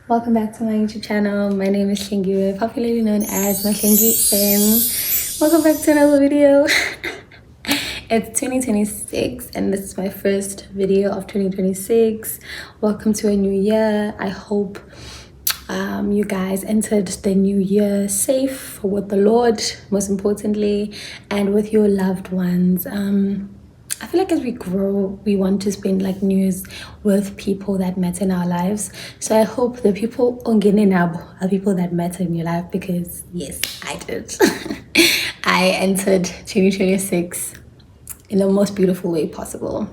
Welcome back to my YouTube channel. My name is Shingi, popularly known as Shingi M. Welcome back to another video. It's 2026 and this is my first video of 2026. Welcome to a new year. I hope you guys entered the new year safe with the Lord, most importantly, and with your loved ones. I feel like as we grow, we want to spend like New Year's with people that matter in our lives. So I hope the people on Nabo are people that matter in your life, because yes, I did. I entered 2026 in the most beautiful way possible,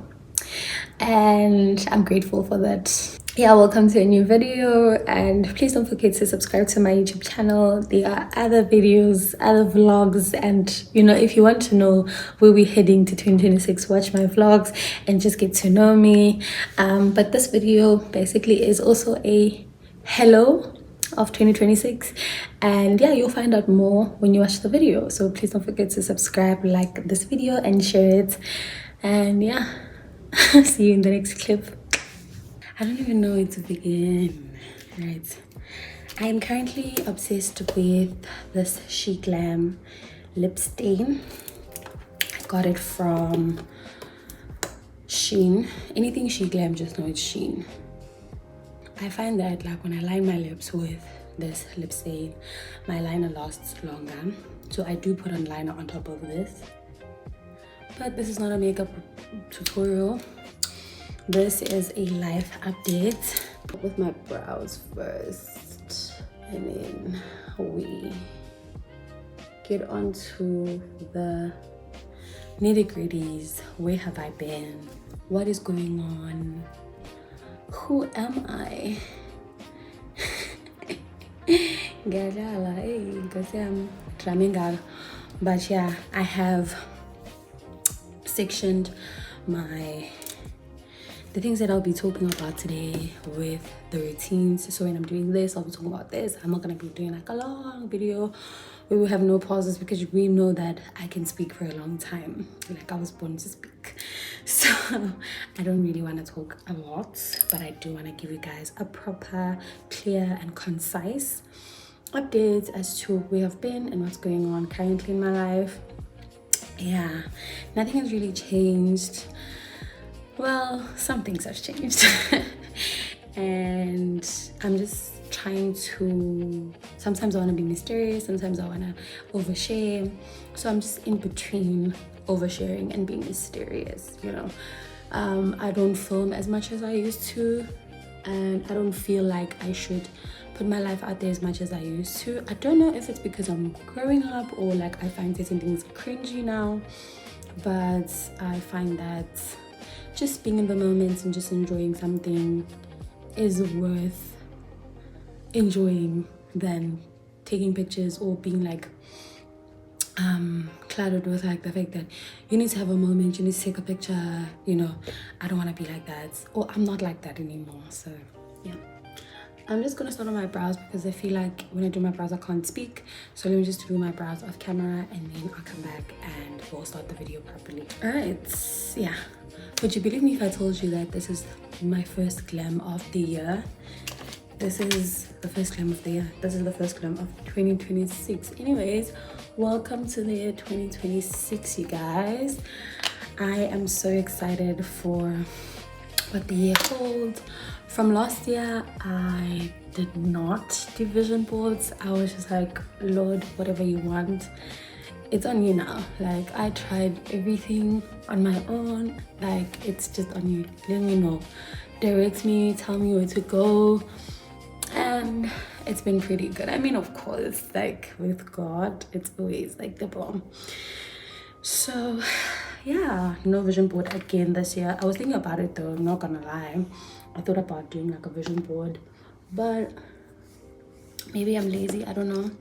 and I'm grateful for that. Yeah, welcome to a new video, and please don't forget to subscribe to my YouTube channel. There are other videos, other vlogs, and you know, if you want to know where we're heading to 2026, watch my vlogs and just get to know me. But this video basically is also a hello of 2026, and yeah, you'll find out more when you watch the video. So please don't forget to subscribe, like this video, and share it. And yeah, see you in the next clip. I don't even know where to begin. Right, I am currently obsessed with this She Glam lip stain. I got it from Shein. Anything She Glam, just know it's Shein. I find that like when I line my lips with this lip stain, my liner lasts longer. So I do put on liner on top of this. But this is not a makeup tutorial. This is a life update with my brows first, and then we get on to the nitty-gritties. Where have I been? What is going on? Who am I? But yeah, I have sectioned the things that I'll be talking about today with the routines. So when I'm doing this, I'll be talking about this. I'm not gonna be doing like a long video where we have no pauses, because we know that I can speak for a long time. Like, I was born to speak. So I don't really want to talk a lot, but I do want to give you guys a proper, clear and concise update as to where I've been and what's going on currently in my life. Yeah, nothing has really changed. Well, some things have changed. And I'm just trying to, sometimes I want to be mysterious, sometimes I want to overshare. So I'm just in between oversharing and being mysterious, you know. I don't film as much as I used to, and I don't feel like I should put my life out there as much as I used to. I don't know if it's because I'm growing up or like I find certain things cringy now, but I find that just being in the moment and just enjoying something is worth enjoying than taking pictures or being like clouded with like the fact that you need to have a moment, you need to take a picture, you know. I don't want to be like that, or I'm not like that anymore. So yeah, I'm just gonna start on my brows because I feel like when I do my brows I can't speak. So let me just do my brows off camera and then I'll come back and we'll start the video properly. All right, yeah. Would you believe me if I told you that this is my first glam of the year? This is the first glam of the year. This is the first glam of 2026. Anyways, welcome to the year 2026, you guys. I am so excited for what the year holds. From last year, I did not do vision boards. I was just like, Lord, whatever you want, it's on you now. Like, I tried everything on my own. Like, it's just on you. Let me know, direct me, tell me where to go, and it's been pretty good. I mean, of course, like with God, it's always like the bomb. So yeah, no vision board again this year. I was thinking about it though, I'm not gonna lie. I thought about doing like a vision board, but maybe I'm lazy, I don't know.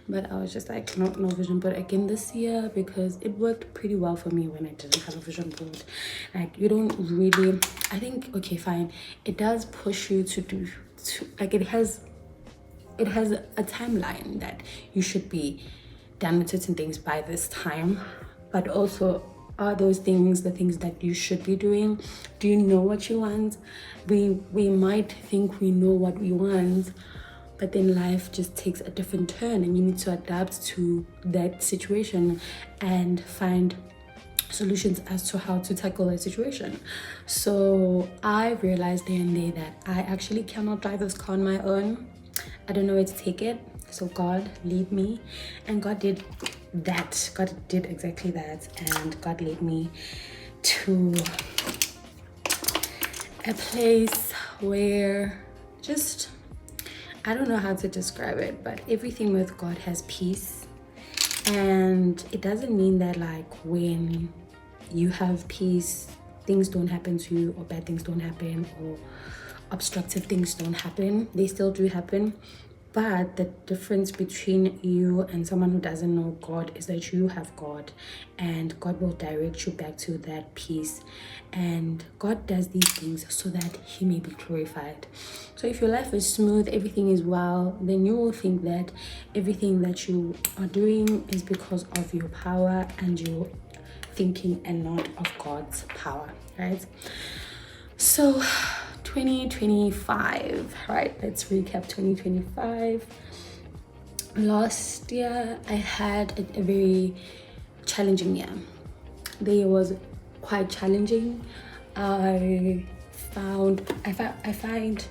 But I was just like, no vision board again this year, because it worked pretty well for me when I didn't have a vision board. Like, you don't really, I think, okay, fine, it does push you to do, like, it has a timeline that you should be done with certain things by this time, but also Are those things the things that you should be doing? Do you know what you want? We might think we know what we want, but then life just takes a different turn, and you need to adapt to that situation and find solutions as to how to tackle that situation. So I realized there and there that I actually cannot drive this car on my own. I don't know where to take it. So God lead me, and God did that. God did exactly that, and God led me to a place where just, I don't know how to describe it, but everything with God has peace. And it doesn't mean that like when you have peace, things don't happen to you, or bad things don't happen, or obstructive things don't happen. They still do happen. But the difference between you and someone who doesn't know God is that you have God, and God will direct you back to that peace. And God does these things so that He may be glorified. So if your life is smooth, everything is well, then you will think that everything that you are doing is because of your power and your thinking, and not of God's power, right? So 2025, right? Let's recap 2025. Last year, I had a very challenging year. The year was quite challenging. I find,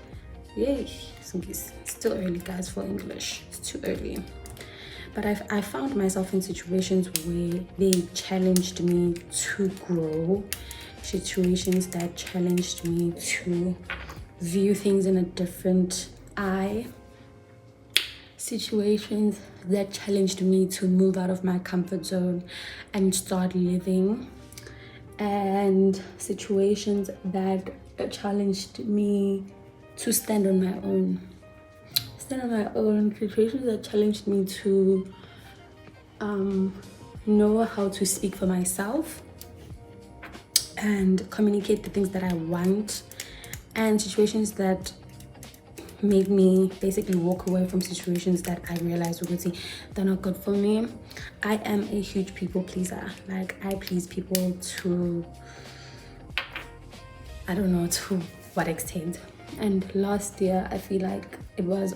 yay, it's still early, guys, for English. It's too early. But I found myself in situations where they challenged me to grow, situations that challenged me to view things in a different eye, situations that challenged me to move out of my comfort zone and start living, and situations that challenged me to stand on my own. Situations that challenged me to know how to speak for myself and communicate the things that I want, and situations that made me basically walk away from situations that I realized they're not good for me. I am a huge people pleaser. Like, I please people to, I don't know to what extent. And last year, I feel like it was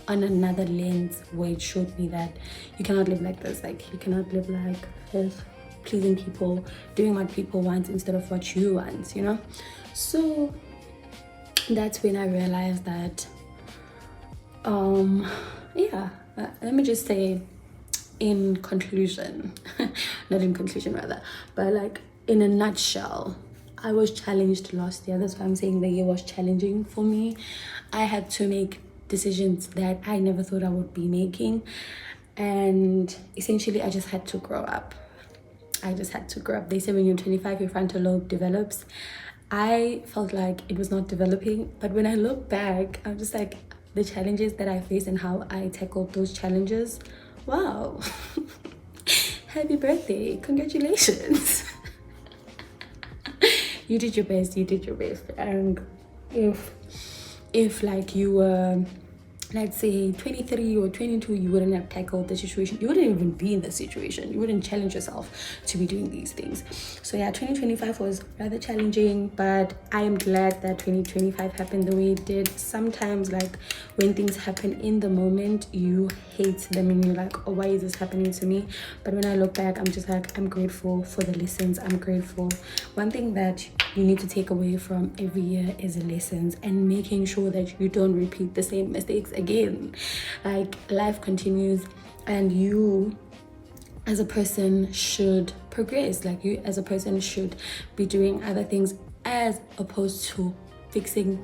on another lens where it showed me that you cannot live like this. Like, you cannot live like this, pleasing people, doing what people want instead of what you want, you know? So that's when I realized that, let me just say, in conclusion, not in conclusion rather, but like in a nutshell, I was challenged last year. That's why I'm saying the year was challenging for me. I had to make decisions that I never thought I would be making, and essentially I just had to grow up. They say when you're 25, your frontal lobe develops. I felt like it was not developing, but when I look back, I'm just like, the challenges that I faced and how I tackled those challenges, wow. Happy birthday, congratulations. You did your best. And if like you were, let's say 23 or 22, you wouldn't have tackled the situation. You wouldn't even be in the situation. You wouldn't challenge yourself to be doing these things. So yeah, 2025 was rather challenging, but I am glad that 2025 happened the way it did. Sometimes, like, when things happen in the moment, you hate them and you're like, oh, why is this happening to me? But when I look back, I'm just like, I'm grateful for the lessons. I'm grateful. One thing that you need to take away from every year is lessons, and making sure that you don't repeat the same mistakes again. Like, life continues, and you as a person should progress. Like, you as a person should be doing other things as opposed to fixing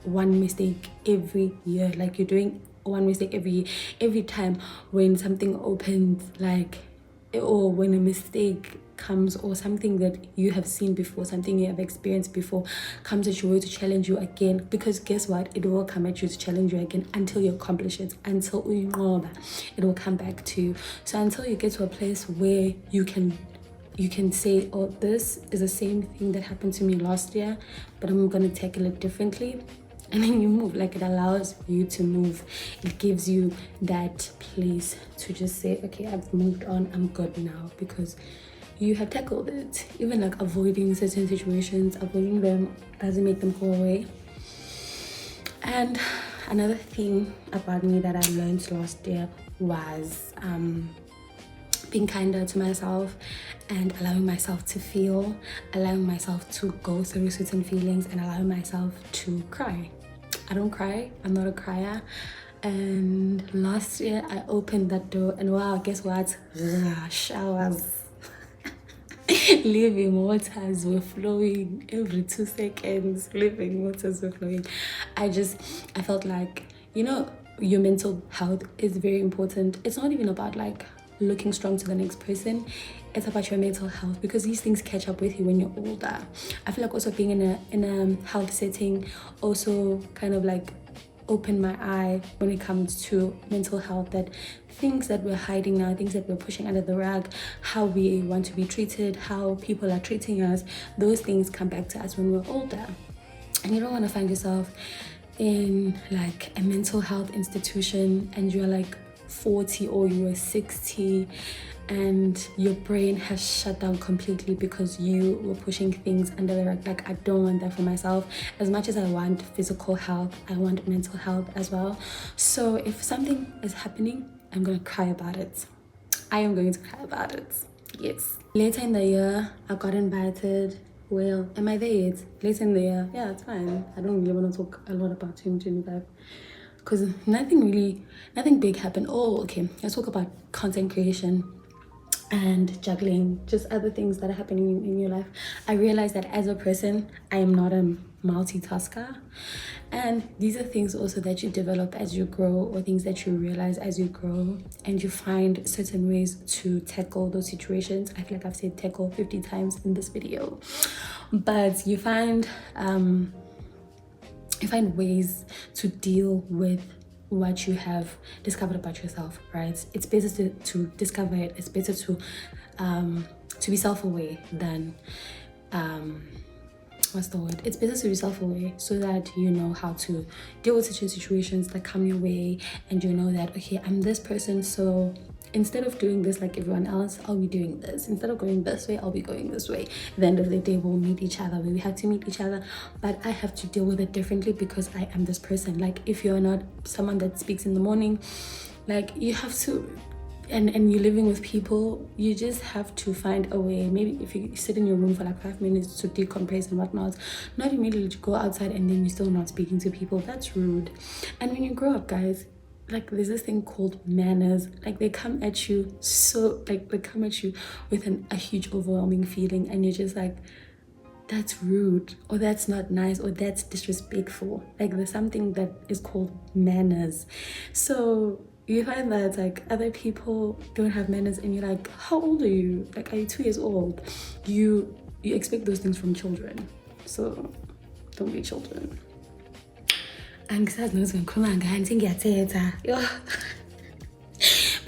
one mistake every year. Like, you're doing one mistake every time when something opens, like, or when a mistake comes, or something that you have seen before, something you have experienced before comes at your way to challenge you again. Because guess what, it will come at you to challenge you again until you accomplish it, until it will come back to you. So until you get to a place where you can say, oh, this is the same thing that happened to me last year, but I'm gonna tackle it differently. And then you move. Like, it allows you to move. It gives you that place to just say, okay, I've moved on, I'm good now. Because you have tackled it. Even like avoiding certain situations, avoiding them doesn't make them go away. And another thing about me that I learned last year was being kinder to myself and allowing myself to feel, allowing myself to go through certain feelings, and allowing myself to cry. I don't cry, I'm not a crier. And last year I opened that door and wow, guess what? Showers. Living waters were flowing every 2 seconds. Living waters were flowing. I felt like, you know, your mental health is very important. It's not even about like looking strong to the next person. It's about your mental health, because these things catch up with you when you're older. I feel like also being in a health setting also kind of like open my eye when it comes to mental health, that things that we're hiding now, things that we're pushing under the rug, how we want to be treated, how people are treating us, those things come back to us when we're older. And you don't want to find yourself in like a mental health institution and you're like 40 or you're 60 and your brain has shut down completely because you were pushing things under the rug. Like, I don't want that for myself. As much as I want physical health, I want mental health as well. So if something is happening, I'm gonna cry about it. I am going to cry about it. Yes. Later in the year, I got invited. Well, am I there yet? Later in the year, yeah, it's fine. I don't really want to talk a lot about 2025 because nothing big happened. Oh, okay. Let's talk about content creation and juggling, just other things that are happening in your life. I realized that as a person, I am not a multitasker. And these are things also that you develop as you grow, or things that you realize as you grow, and you find certain ways to tackle those situations. I feel like I've said tackle 50 times in this video, but you find ways to deal with what you have discovered about yourself, right? It's better to discover it. It's better to be self-aware than what's the word? It's better to be self-aware so that you know how to deal with certain situations that come your way, and you know that, okay, I'm this person, so instead of doing this like everyone else, I'll be doing this. Instead of going this way, I'll be going this way. At the end of the day, we'll meet each other. We have to meet each other, but I have to deal with it differently because I am this person. Like, if you're not someone that speaks in the morning, like, you have to, and you're living with people, you just have to find a way. Maybe if you sit in your room for like 5 minutes to decompress and whatnot, not immediately to go outside and then you're still not speaking to people. That's rude. And when you grow up, guys, like, there's this thing called manners. Like, they come at you with a huge overwhelming feeling, and you're just like, that's rude, or that's not nice, or that's disrespectful. Like, there's something that is called manners. So you find that like other people don't have manners, and you're like, how old are you? Like, are you 2 years old? You expect those things from children, so don't be children. But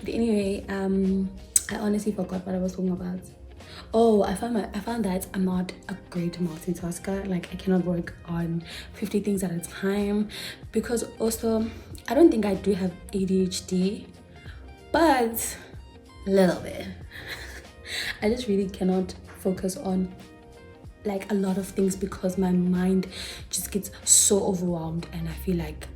anyway, I honestly forgot what I was talking about. Oh, I found that I'm not a great multitasker. Like, I cannot work on 50 things at a time, because also I don't think I do have ADHD, but a little bit. I just really cannot focus on like a lot of things because my mind just gets so overwhelmed, and I feel like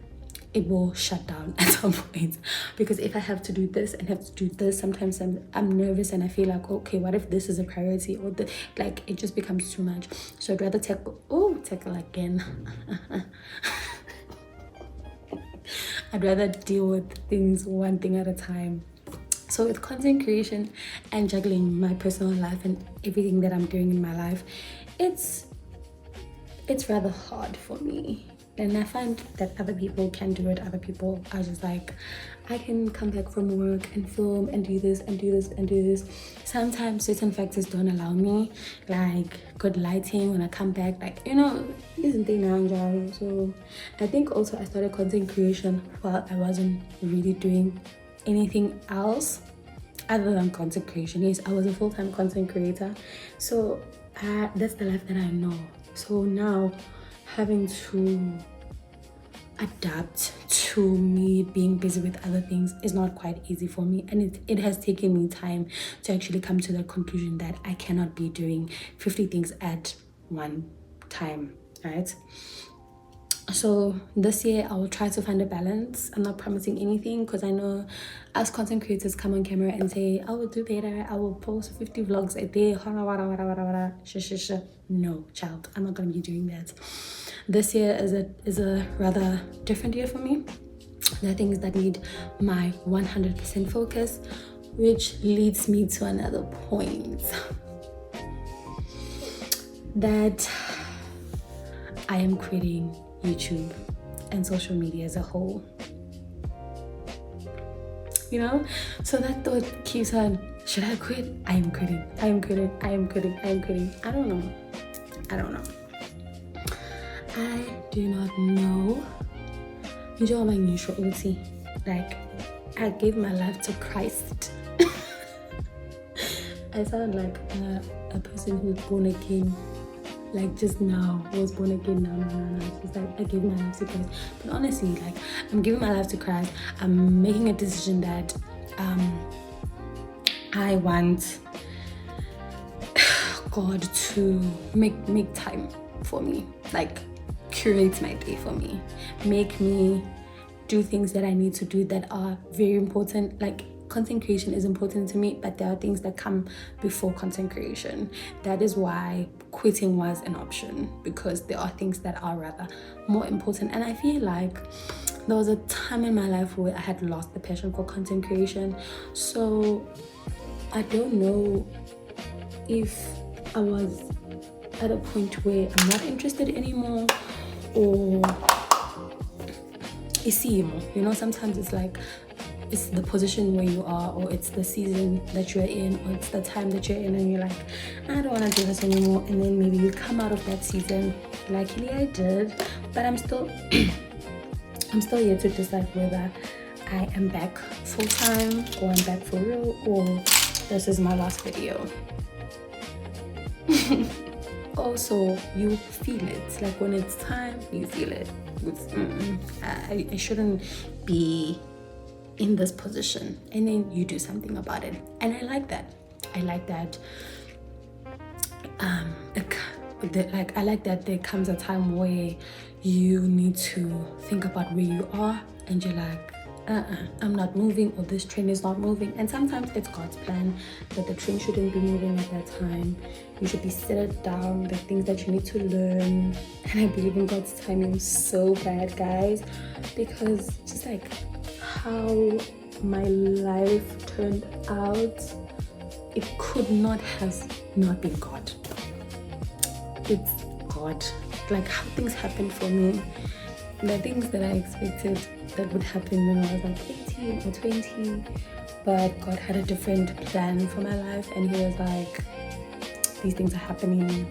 it will shut down at some point. Because if I have to do this and have to do this, sometimes I'm nervous, and I feel like, okay, what if this is a priority, or like it just becomes too much. So I'd rather tackle again. I'd rather deal with things one thing at a time. So with content creation and juggling my personal life and everything that I'm doing in my life, it's rather hard for me. And I find that other people can do it. Other people are just like, I can come back from work and film and do this and do this and do this. Sometimes certain factors don't allow me, like good lighting when I come back, like, you know, isn't they now? So I think also I started content creation while I wasn't really doing anything else other than content creation. Yes, I was a full-time content creator, so that's the life that I know. So now having to adapt to me being busy with other things is not quite easy for me, and it has taken me time to actually come to the conclusion that I cannot be doing 50 things at one time, right? So this year I will try to find a balance. I'm not promising anything because I know as content creators come on camera and say I will do better, I will post 50 vlogs a day, no child, I'm not gonna be doing that. This year is a rather different year for me. There are things that need my 100% focus, which leads me to another point, that I am quitting YouTube and social media as a whole. You know, so that thought keeps on, should I quit? I am quitting. I am quitting. I am quitting. I am quitting. I don't know. I don't know. I do not know. Like, I gave my life to Christ. I sound like a person who's born again. Like just now, was born again now. It's like I gave my life to Christ. But honestly, like I'm giving my life to Christ. I'm making a decision that I want God to make time for me. Like curate my day for me. Make me do things that I need to do that are very important. Like content creation is important to me, but there are things that come before content creation. That is why quitting was an option, because there are things that are rather more important. And I feel like there was a time in my life where I had lost the passion for content creation. So I don't know if I was at a point where I'm not interested anymore, or you know, sometimes it's like it's the position where you are, or it's the season that you're in, or it's the time that you're in, and you're like, I don't want to do this anymore. And then maybe you come out of that season. Luckily I did, but I'm still I'm still here to decide whether I am back full time, or I'm back for real, or this is my last video. Also, you feel it. Like when it's time, you feel it. I shouldn't be in this position, and then you do something about it, and I like that. I like that there comes a time where you need to think about where you are, and you're like, I'm not moving, or this train is not moving. And sometimes it's God's plan that the train shouldn't be moving at that time. You should be settled down, the things that you need to learn. And I believe in God's timing so bad, guys, because just like how my life turned out, it could not have not been God. It's God. Like how things happened for me, the things that I expected that would happen when I was like 18 or 20, but God had a different plan for my life, and he was like, these things are happening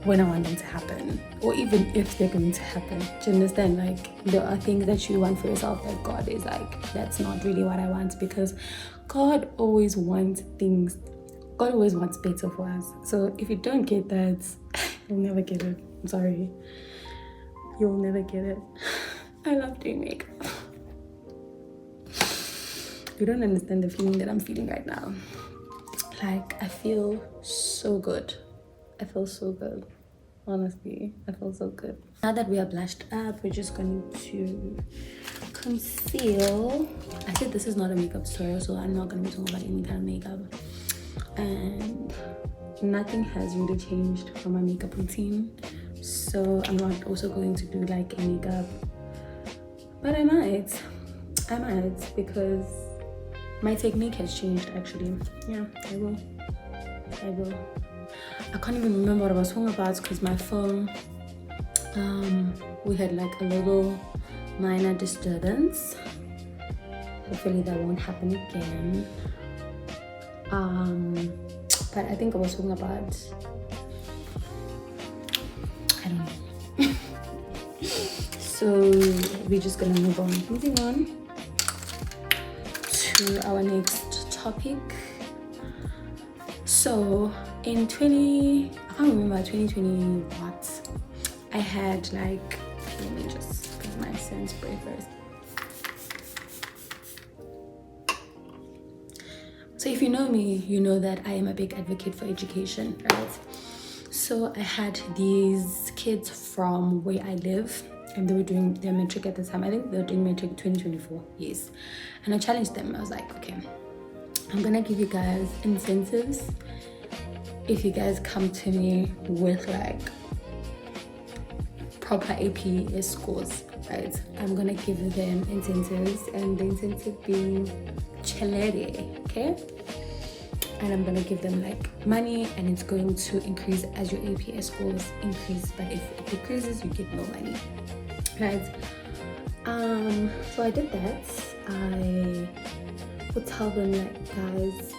when I want them to happen, or even if they're going to happen. Do you understand? Like there are things that you want for yourself that God is like, that's not really what I want, because God always wants better for us. So if you don't get that, you'll never get it. I'm sorry, you'll never get it. I love doing makeup. You don't understand the feeling that I'm feeling right now. Like I feel so good. I feel so good. Honestly, I feel so good. Now that we are blushed up, we're just going to conceal. I said this is not a makeup tutorial, so I'm not going to be talking about any kind of makeup. And nothing has really changed from my makeup routine. So I'm not also going to do like a makeup, but I might, because my technique has changed actually. Yeah, I will. I can't even remember what I was talking about because my phone, we had like a little minor disturbance. Hopefully that won't happen again. But I think I was talking about, I don't know. So we're just gonna moving on to our next topic. So in 2020 what, I had like, let me just put my scent spray first. So if you know me, you know that I am a big advocate for education, right? So I had these kids from where I live, and they were doing their metric at the time. I think they were doing metric 2024, yes. And I challenged them. I was like, okay, I'm gonna give you guys incentives if you guys come to me with like proper APS scores, right? I'm gonna give them incentives, and the incentive being chelere, okay? And I'm gonna give them like money, and it's going to increase as your APS scores increase, but if it decreases, you get no money, right? So I did that. I would tell them like, guys,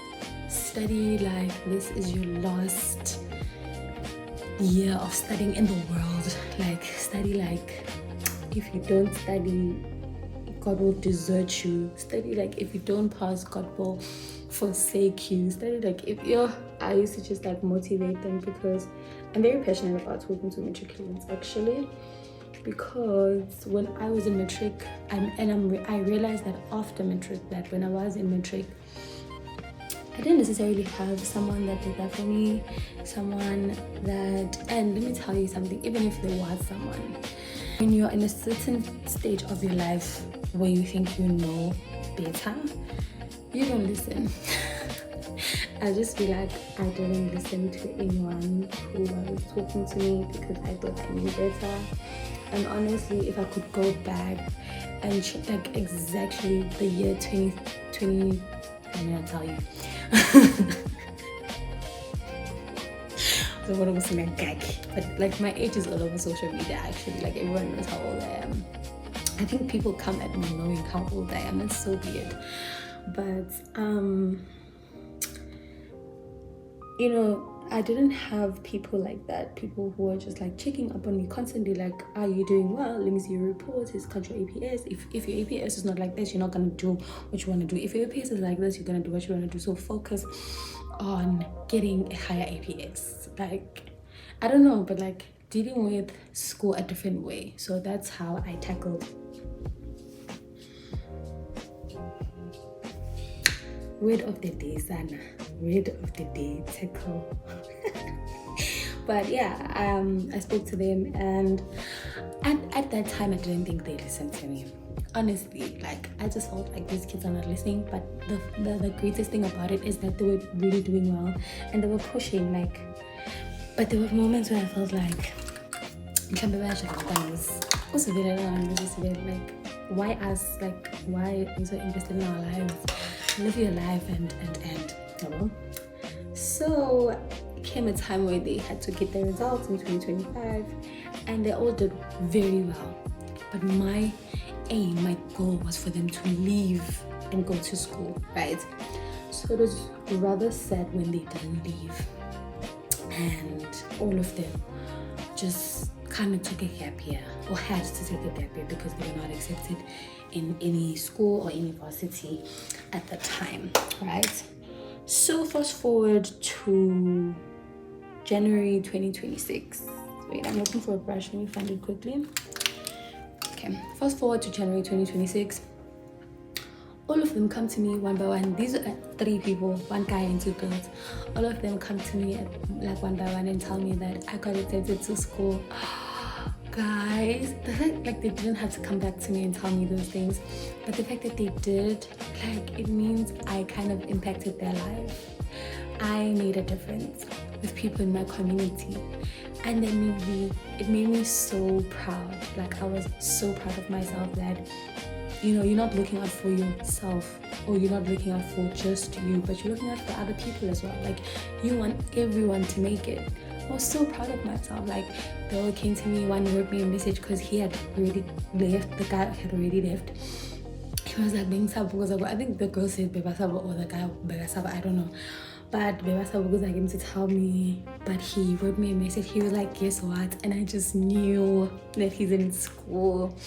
study like this is your last year of studying in the world. Like, study like if you don't study, God will desert you. Study like if you don't pass, God will forsake you. Study like if you're, I used to just like motivate them, because I'm very passionate about talking to matriculants actually, because when I was in matric, I realized that after matric, that when I was in matric, I didn't necessarily have someone that did that for me, someone that, and let me tell you something, even if there was someone, when you're in a certain stage of your life where you think you know better, you don't listen. I just feel like I didn't listen to anyone who was talking to me because I thought I knew better. And honestly, if I could go back and check like exactly the year 2020, I'm gonna tell you. So what I was saying, but like my age is all over social media actually. Like everyone knows how old I am. I think people come at me knowing how old I am. It's so weird. But you know, I didn't have people like that, people who are just like checking up on me constantly, like, are you doing well? Let me see your reports. Is cut your APS. If your APS is not like this, you're not gonna do what you want to do. If your APS is like this, you're gonna do what you want to do. So focus on getting a higher APS. Like, I don't know, but like dealing with school a different way. So that's how I tackled word of the day, Sana. Word of the day, tackle. But yeah, I spoke to them, and at that time I didn't think they listened to me. Honestly, like I just felt like these kids are not listening. But the greatest thing about it is that they were really doing well, and they were pushing, like, but there were moments where I felt like also like, why us? Like, why are you so invested in our lives? Live your life and you know. So came a time where they had to get their results in 2025, and they all did very well. But my aim, my goal was for them to leave and go to school, right? So it was rather sad when they didn't leave, and all of them just kind of took a gap year, or had to take a gap year, because they were not accepted in any school or university at the time, right? So fast forward to January 2026. Wait, I'm looking for a brush. Let me find it quickly. Okay, fast forward to January 2026. All of them come to me one by one. These are 3 people, 1 guy and 2 girls. All of them come to me like one by one and tell me that I got accepted to school. Guys, the fact like they didn't have to come back to me and tell me those things, but the fact that they did, like, it means I kind of impacted their life. I made a difference with people in my community, and it made me so proud. Like, I was so proud of myself that, you know, you're not looking out for yourself, or you're not looking out for just you, but you're looking out for other people as well. Like, you want everyone to make it. I was so proud of myself. Like, they all came to me, one wrote me a message because he had already left, the guy had already left. He was like, I think the girl said Bebasaba, or the guy Bebasaba, I don't know. But Bebasaba was like him to tell me, but he wrote me a message. He was like, guess what? And I just knew that he's in school.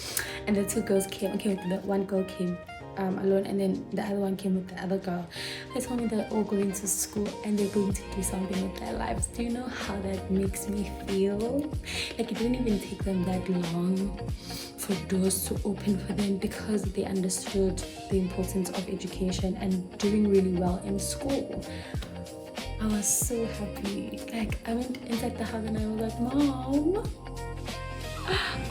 And the 2 girls came. Okay, the 1 girl came alone, and then the other one came with the other girl. They told me they're all going to school and they're going to do something with their lives. Do you know how that makes me feel? Like, it didn't even take them that long for doors to open for them, because they understood the importance of education and doing really well in school. I was so happy. Like, I went inside the house and I was like, Mom,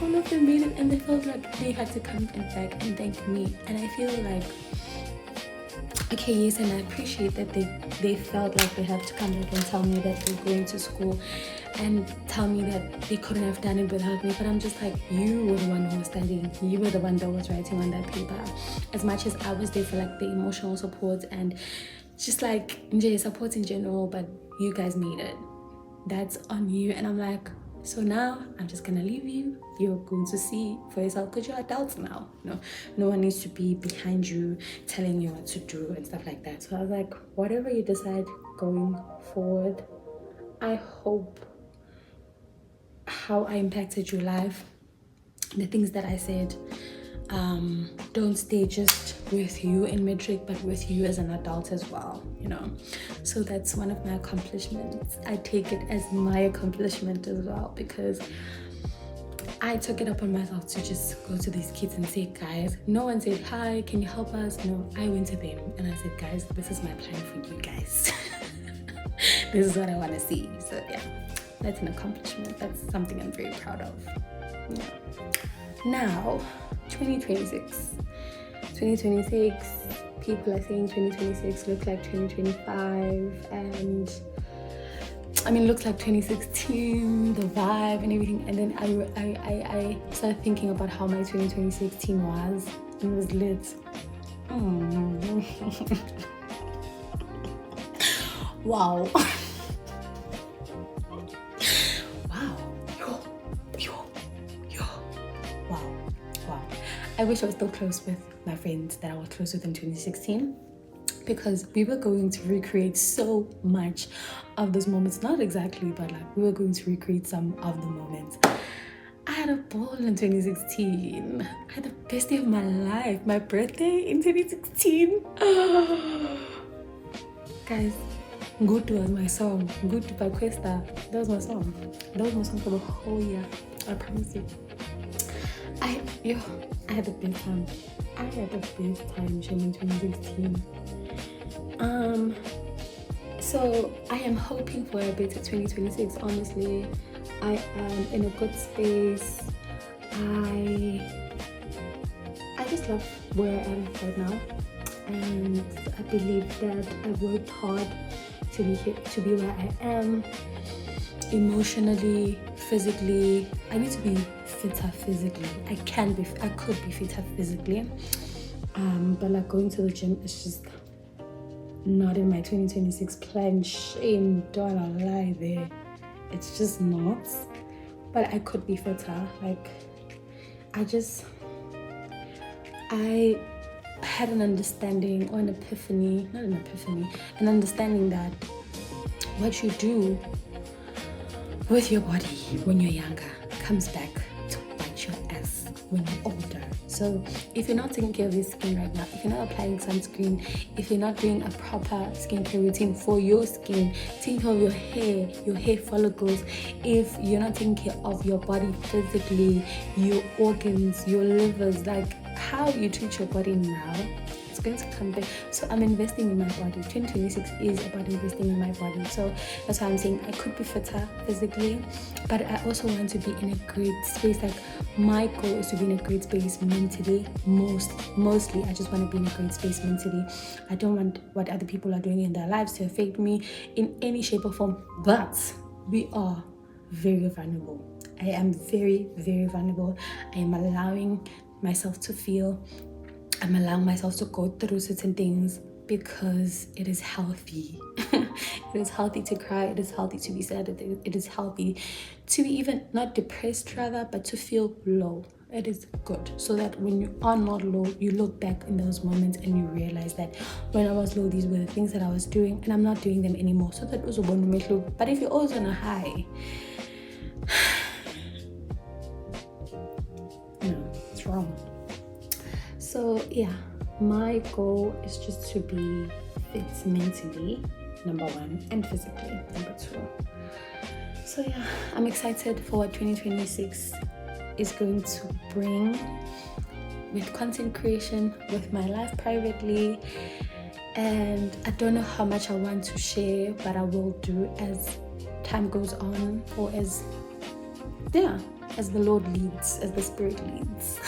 all of them made it, and they felt like they had to come and back and thank me. And I feel like, okay, yes, and I appreciate that they felt like they had to come back and tell me that they're going to school and tell me that they couldn't have done it without me. But I'm just like, you were the one who was studying, you were the one that was writing on that paper. As much as I was there for like the emotional support and just like support in general, but you guys made it. That's on you. And I'm like, so now I'm just gonna leave you. You're going to see for yourself, because you're adults now. No one needs to be behind you telling you what to do and stuff like that. So I was like, whatever you decide going forward, I hope how I impacted your life, the things that I said, don't stay just with you in metric, but with you as an adult as well, so that's one of my accomplishments. I take it as my accomplishment as well, because I took it upon myself to just go to these kids and say, guys, no one said, hi, can you help us? No, I went to them and I said, guys, this is my plan for you guys. This is what I want to see. So yeah, that's an accomplishment. That's something I'm very proud of. Yeah. Now 2026, people are saying 2026 looks like 2025, and I mean, looks like 2016, the vibe and everything. And then I started thinking about how my 2016 was, and it was lit. Wow. Wow. I wish I was still close with my friends that I was close with in 2016, because we were going to recreate so much of those moments. Not exactly, but like we were going to recreate some of the moments. I had a ball in 2016. I had the best day of my life. My birthday in 2016. Guys, Ngutu was my song. Ngutu by Questa. That was my song. That was my song for the whole year. I promise you. I had the best time. I had the best time in 2016. So I am hoping for a better 2026. Honestly, I am in a good space. I just love where I am right now, and I believe that I worked hard to be where I am. Emotionally, physically, I need to be fitter physically. I could be fitter physically, but like going to the gym is just not in my 2026 plan. Shame, don't lie there. It's just not. But I could be fitter. Like, I had an understanding, or an understanding that what you do with your body when you're younger comes back to bite your ass when you're older. So if you're not taking care of your skin right now, if you're not applying sunscreen, if you're not doing a proper skincare routine for your skin, taking care of your hair follicles, if you're not taking care of your body physically, your organs, your livers, like how you treat your body now, it's going to come back. So I'm investing in my body. 2026 is about investing in my body. So that's why I'm saying I could be fitter physically, but I also want to be in a great space. Like, my goal is to be in a great space mentally. Mostly I just want to be in a great space mentally. I don't want what other people are doing in their lives to affect me in any shape or form. But we are very vulnerable. I am very, very vulnerable. I am allowing myself to feel. I'm allowing myself to go through certain things because it is healthy. It is healthy to cry. It is healthy to be sad. It is healthy to be even not depressed, rather, but to feel low. It is good, so that when you are not low, you look back in those moments and you realize that when I was low, these were the things that I was doing, and I'm not doing them anymore. So that was a wonderful. But if you're always on a high, no, it's wrong. So yeah, my goal is just to be fit mentally, number one, and physically, number two. So yeah, I'm excited for what 2026 is going to bring with content creation, with my life privately. And I don't know how much I want to share, but I will do as time goes on, or as the Lord leads, as the Spirit leads.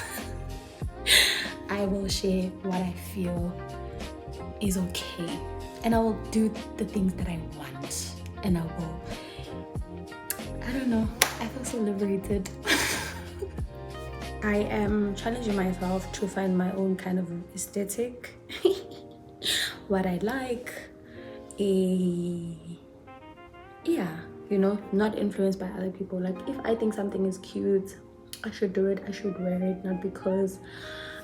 I will share what I feel is okay, and I will do the things that I want, and I don't know, I feel so liberated. I am challenging myself to find my own kind of aesthetic. What I like, not influenced by other people. Like, if I think something is cute, I should do it, I should wear it, not because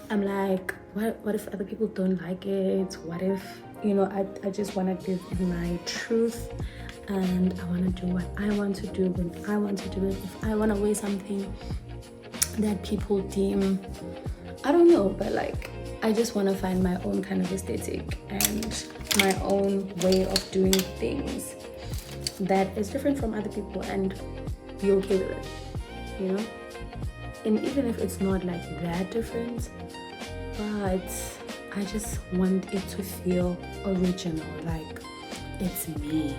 I'm like, what if other people don't like it? What if, I just want to live in my truth, and I want to do what I want to do when I want to do it. If I want to wear something that people deem, I don't know, but like, I just want to find my own kind of aesthetic and my own way of doing things that is different from other people, and be okay with it, and even if it's not like that different, but I just want it to feel original, like it's me.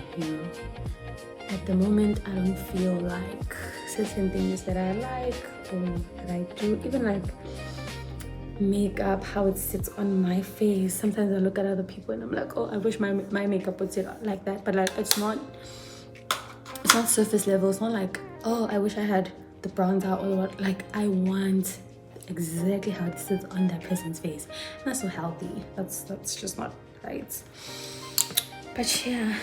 At the moment, I don't feel like certain things that I like or that I do, even like makeup, how it sits on my face. Sometimes I look at other people and I'm like, oh, I wish my makeup would sit like that, but like it's not surface level. It's not like, oh, I wish I had the bronzer or what. Like, I want exactly how it sits on that person's face. And that's not healthy. That's just not right. But yeah,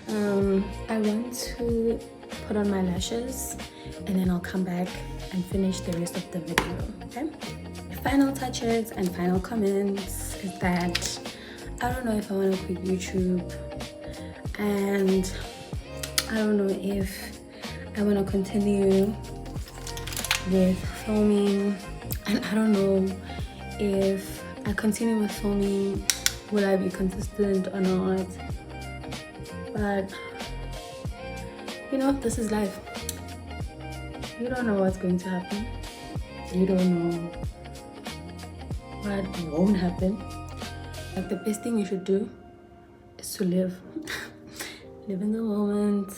I want to put on my lashes, and then I'll come back and finish the rest of the video. Okay, final touches and final comments is that I don't know if I want to quit YouTube, and I don't know if I want to continue with filming, and I don't know if I continue with filming, will I be consistent or not. But this is life. You don't know what's going to happen. You don't know what won't happen. Like, the best thing you should do is to live in the moment.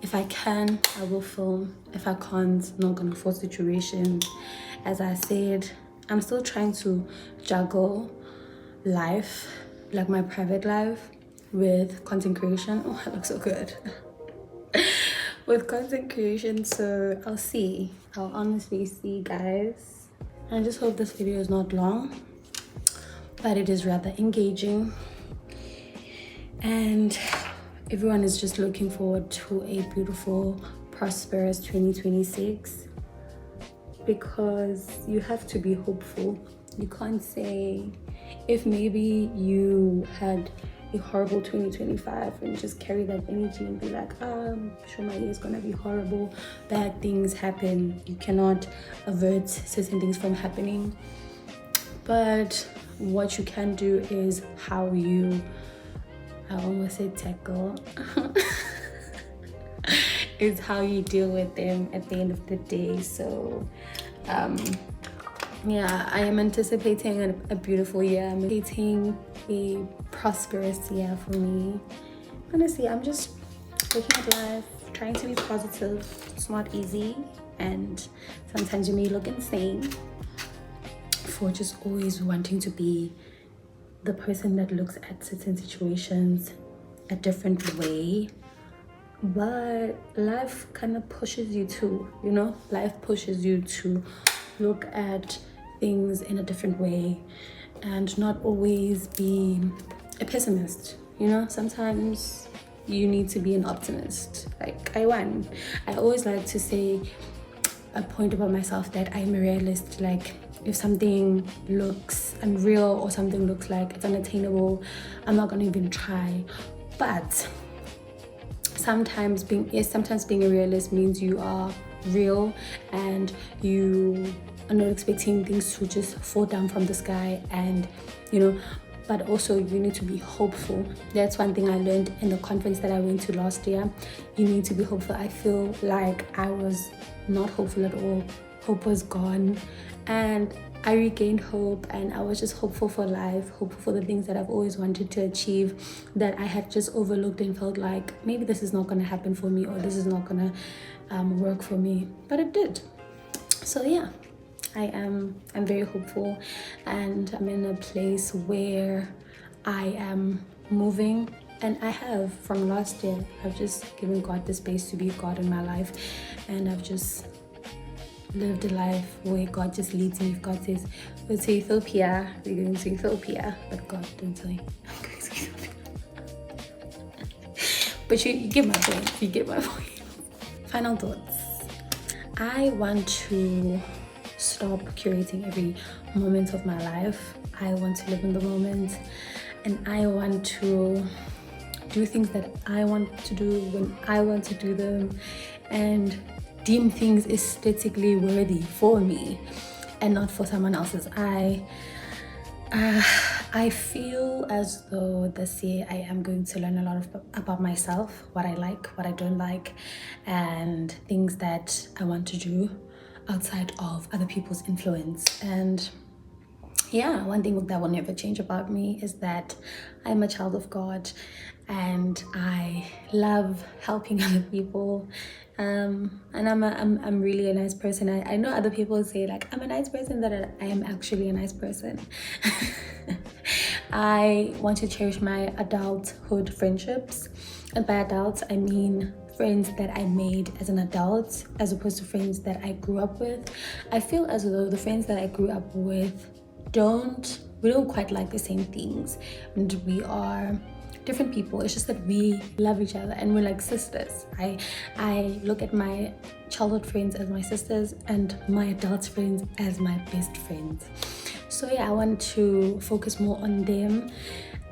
If I can, I will film. If I can't, I'm not gonna force situations. As I said, I'm still trying to juggle life, like my private life, with content creation. Oh, I look so good. With content creation, so I'll honestly see, guys. I just hope this video is not long, but it is rather engaging, and everyone is just looking forward to a beautiful, prosperous 2026, because you have to be hopeful. You can't say, if maybe you had a horrible 2025 and just carry that energy and be like, I'm sure my year is gonna be horrible, bad things happen, you cannot avert certain things from happening. But what you can do is how you, I almost said tackle, is how you deal with them at the end of the day. So yeah, I am anticipating a beautiful year. I'm anticipating a prosperous year for me. Honestly, I'm just looking at life, trying to be positive. It's not easy, and sometimes you may look insane for just always wanting to be the person that looks at certain situations a different way. But life kind of pushes you to, life pushes you to look at things in a different way and not always be a pessimist. Sometimes you need to be an optimist. Like, I always like to say a point about myself, that I'm a realist. Like, if something looks unreal or something looks like it's unattainable, I'm not gonna even try. But sometimes being a realist means you are real, and you I'm not expecting things to just fall down from the sky, and you know, but also you need to be hopeful. That's one thing I learned in the conference that I went to last year. You need to be hopeful. I feel like I was not hopeful at all. Hope was gone, and I regained hope, and I was just hopeful for life, hopeful for the things that I've always wanted to achieve, that I had just overlooked and felt like maybe this is not going to happen for me, or this is not going to work for me, but it did. So yeah, I'm very hopeful, and I'm in a place where I am moving, and I have from last year. I've just given God the space to be God in my life, and I've just lived a life where God just leads me. If God says we're to Ethiopia, we're going to Ethiopia, but God didn't tell me I'm going to Ethiopia. But you get my point. You get my point. Final thoughts. I want to stop curating every moment of my life. I want to live in the moment, and I want to do things that I want to do when I want to do them, and deem things aesthetically worthy for me and not for someone else's eye. I feel as though this year I am going to learn a lot about myself, what I like, what I don't like, and things that I want to do outside of other people's influence. And yeah, one thing that will never change about me is that I'm a child of God, and I love helping other people. And I'm really a nice person. I know other people say like I'm a nice person, that I am actually a nice person. I want to cherish my adulthood friendships, and by adults I mean friends that I made as an adult as opposed to friends that I grew up with. I feel as though the friends that I grew up with we don't quite like the same things, and we are different people. It's just that we love each other and we're like sisters. I look at my childhood friends as my sisters, and my adult friends as my best friends. So yeah, I want to focus more on them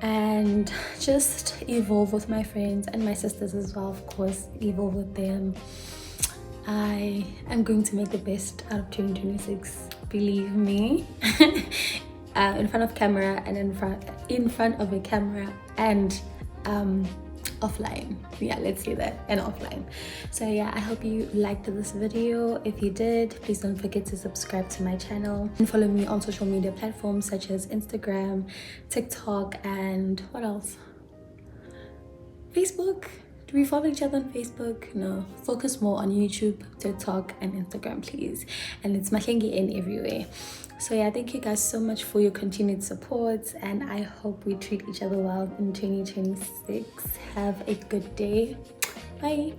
and just evolve with my friends and my sisters as well, of course, evolve with them. I am going to make the best out of 2026, believe me. In front of camera, and in front of a camera, and offline. Yeah, let's say that, and offline. So yeah, I hope you liked this video. If you did, please don't forget to subscribe to my channel and follow me on social media platforms such as Instagram, TikTok, and what else? Facebook. Do we follow each other on Facebook? No. Focus more on YouTube, TikTok, and Instagram, please. And it's Mahlengi in everywhere. So yeah, thank you guys so much for your continued support, and I hope we treat each other well in 2026. Have a good day. Bye.